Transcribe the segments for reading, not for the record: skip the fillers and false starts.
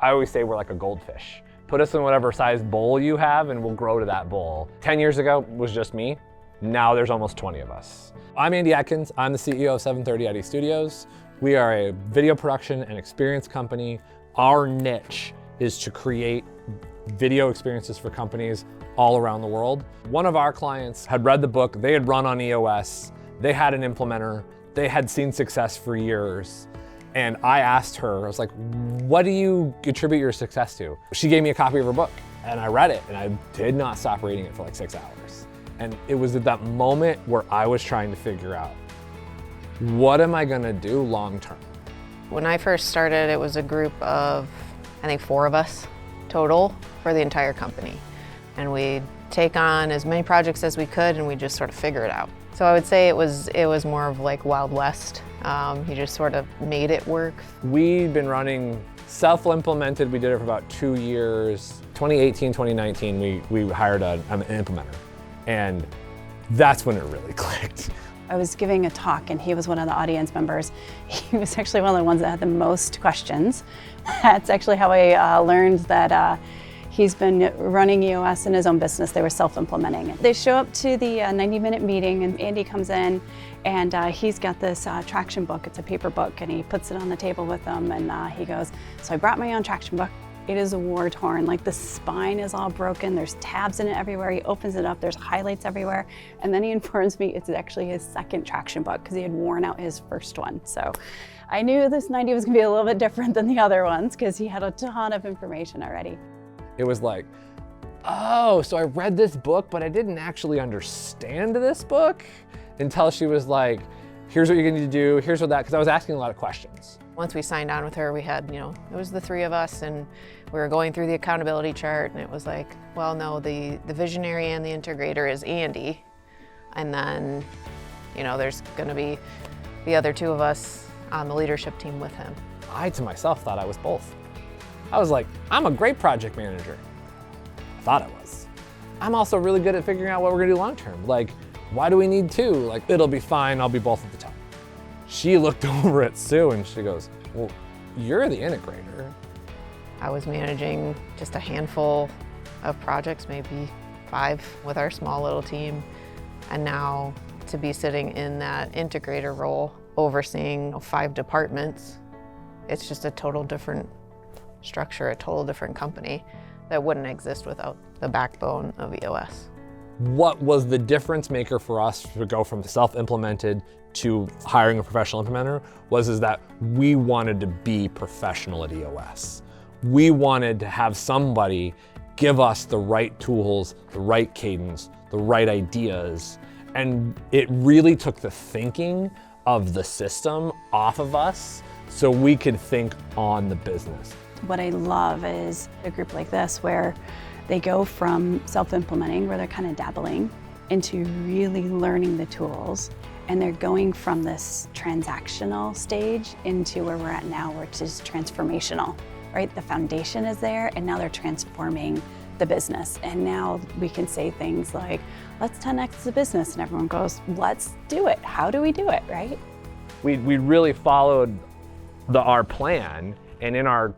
I always say we're like a goldfish. Put us in whatever size bowl you have and we'll grow to that bowl. 10 years ago was just me. Now there's almost 20 of us. I'm Andy Atkins. I'm the CEO of 730 ID Studios. We are a video production and experience company. Our niche is to create video experiences for companies all around the world. One of our clients had read the book, they had run on EOS, they had an implementer, they had seen success for years. And I asked her, I was like, what do you attribute your success to? She gave me a copy of her book and I read it and I did not stop reading it for like 6 hours. And it was at that moment where I was trying to figure out, what am I gonna do long term? When I first started, it was a group of, I think 4 of us total for the entire company. And we'd take on as many projects as we could and we just sort of figure it out. So I would say it was more of like Wild West. You just sort of made it work. We'd been running self-implemented. We did it for about 2 years. 2018, 2019, we hired an implementer. And that's when it really clicked. I was giving a talk and he was one of the audience members. He was actually one of the ones that had the most questions. That's actually how I learned that he's been running EOS in his own business. They were self-implementing. They show up to the 90-minute meeting and Andy comes in and he's got this traction book. It's a paper book and he puts it on the table with them and he goes, so I brought my own traction book. It is war-torn, like the spine is all broken, there's tabs in it everywhere. He opens it up, there's highlights everywhere. And then he informs me it's actually his second traction book because he had worn out his first one. So I knew this 90 was gonna be a little bit different than the other ones because he had a ton of information already. It was like, oh, so I read this book, but I didn't actually understand this book until she was like, here's what you're gonna need to do, here's what that, because I was asking a lot of questions. Once we signed on with her, we had, it was the 3 of us and we were going through the accountability chart and it was like, well, no, the visionary and the integrator is Andy. And then, there's gonna be the other 2 of us on the leadership team with him. I, to myself, thought I was both. I was like, I'm a great project manager. I thought I was. I'm also really good at figuring out what we're gonna do long term. Like, why do we need 2? Like, it'll be fine, I'll be both at the top. She looked over at Sue and she goes, well, you're the integrator. I was managing just a handful of projects, maybe 5 with our small little team. And now to be sitting in that integrator role, overseeing 5 departments, it's just a total different structure, a total different company that wouldn't exist without the backbone of EOS. What was the difference maker for us to go from self-implemented to hiring a professional implementer is that we wanted to be professional at EOS. We wanted to have somebody give us the right tools, the right cadence, the right ideas, and it really took the thinking of the system off of us so we could think on the business. What I love is a group like this where they go from self-implementing, where they're kind of dabbling, into really learning the tools. And they're going from this transactional stage into where we're at now, which is transformational, right? The foundation is there, and now they're transforming the business. And now we can say things like, let's 10x the business. And everyone goes, let's do it. How do we do it, right? We really followed our plan. And in our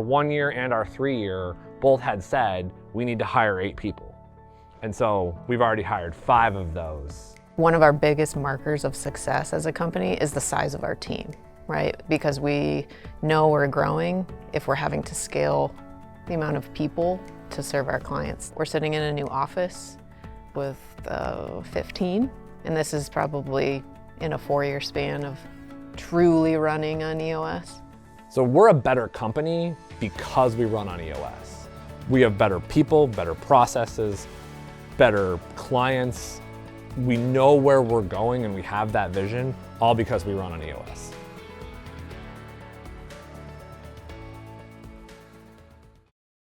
1 year and our 3 year, both had said, we need to hire 8 people. And so we've already hired 5 of those. One of our biggest markers of success as a company is the size of our team, right? Because we know we're growing if we're having to scale the amount of people to serve our clients. We're sitting in a new office with 15, and this is probably in a 4-year span of truly running on EOS. So we're a better company because we run on EOS. We have better people, better processes, better clients. We know where we're going and we have that vision, all because we run on EOS.